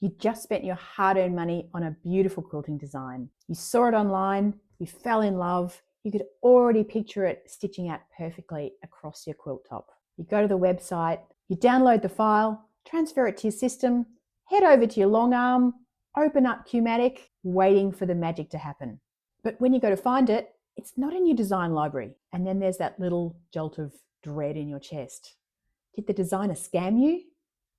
You just spent your hard-earned money on a beautiful quilting design. You saw it online, you fell in love, you could already picture it stitching out perfectly across your quilt top. You go to the website, you download the file, transfer it to your system, head over to your long arm, open up Q-matic, waiting for the magic to happen. But when you go to find it, it's not in your design library. And then there's that little jolt of dread in your chest. Did the designer scam you?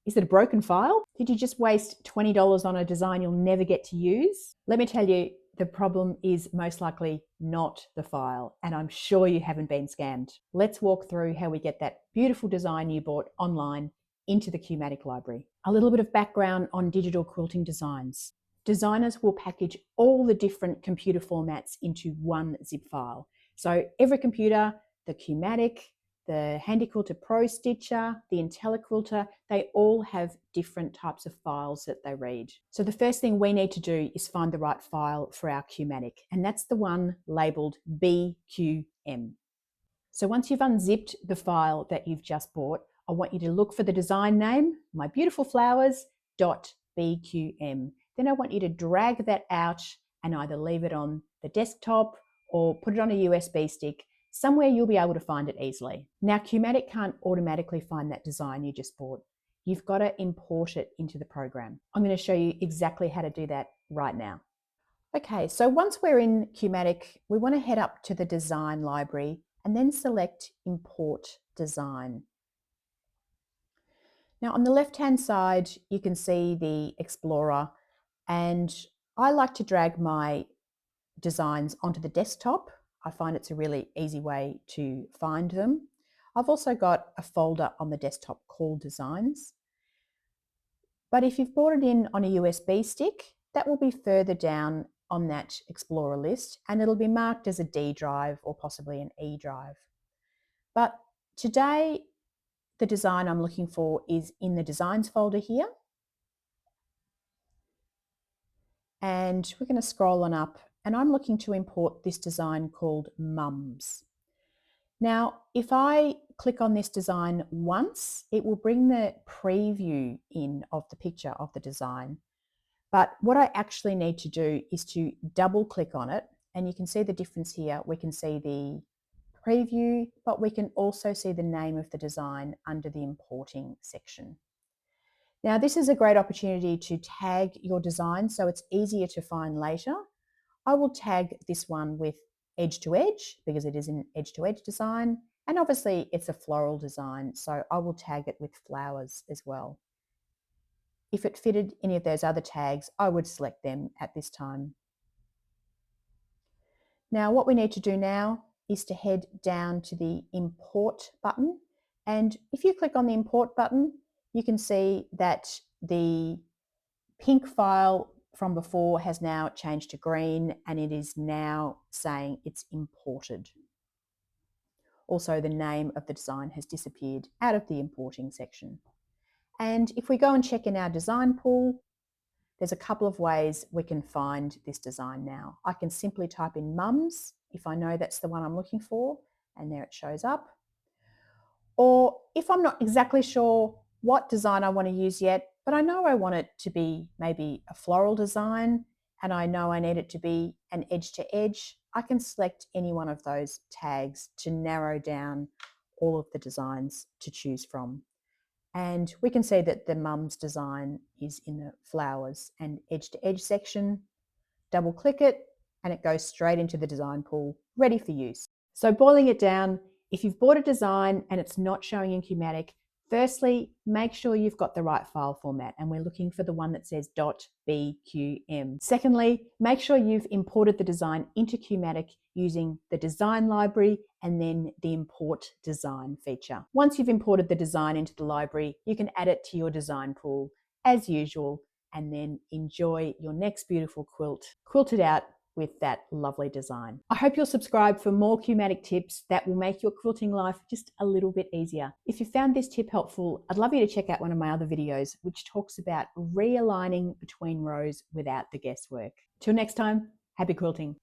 Is it a broken file? Did you just waste $20 on a design you'll never get to use? Let me tell you, the problem is most likely not the file, and I'm sure you haven't been scammed. Let's walk through how we get that beautiful design you bought online into the Q-matic library. A little bit of background on digital quilting designs. Designers will package all the different computer formats into one zip file. So every computer, the Q-matic, the Handy Quilter Pro Stitcher, the IntelliQuilter, they all have different types of files that they read. So the first thing we need to do is find the right file for our Q-matic, and that's the one labeled BQM. So once you've unzipped the file that you've just bought, I want you to look for the design name, My Beautiful Flowers.bqm. Then I want you to drag that out and either leave it on the desktop or put it on a USB stick. Somewhere you'll be able to find it easily. Now, Q-matic can't automatically find that design you just bought. You've got to import it into the program. I'm going to show you exactly how to do that right now. Okay, so once we're in Q-matic, we want to head up to the design library and then select Import Design. Now, on the left-hand side, you can see the Explorer, and I like to drag my designs onto the desktop. I find it's a really easy way to find them. I've also got a folder on the desktop called Designs. But if you've brought it in on a USB stick, that will be further down on that Explorer list, and it'll be marked as a D drive or possibly an E drive. But today, the design I'm looking for is in the Designs folder here. And we're going to scroll on up, and I'm looking to import this design called Mums. Now, if I click on this design once, it will bring the preview in of the picture of the design. But what I actually need to do is to double click on it, and you can see the difference here. We can see the preview, but we can also see the name of the design under the importing section. Now, this is a great opportunity to tag your design so it's easier to find later. I will tag this one with edge to edge because it is an edge to edge design, and obviously it's a floral design, so I will tag it with flowers as well. If it fitted any of those other tags, I would select them at this time. Now, what we need to do now is to head down to the Import button, and if you click on the Import button, you can see that the pink file from before has now changed to green, and it is now saying it's imported. Also, the name of the design has disappeared out of the importing section. And if we go and check in our design pool, there's a couple of ways we can find this design now. I can simply type in Mums if I know that's the one I'm looking for, and there it shows up. Or if I'm not exactly sure what design I want to use yet, but I know I want it to be maybe a floral design, and I know I need it to be an edge to edge, I can select any one of those tags to narrow down all of the designs to choose from. And we can see that the Mums design is in the flowers and edge to edge section. Double click it and it goes straight into the design pool, ready for use. So boiling it down, if you've bought a design and it's not showing in Q-matic, firstly, make sure you've got the right file format, and we're looking for the one that says .bqm. Secondly, make sure you've imported the design into Q-matic using the design library and then the import design feature. Once you've imported the design into the library, you can add it to your design pool as usual, and then enjoy your next beautiful quilt, quilted out with that lovely design. I hope you'll subscribe for more Q-matic tips that will make your quilting life just a little bit easier. If you found this tip helpful, I'd love you to check out one of my other videos which talks about realigning between rows without the guesswork. Till next time, happy quilting.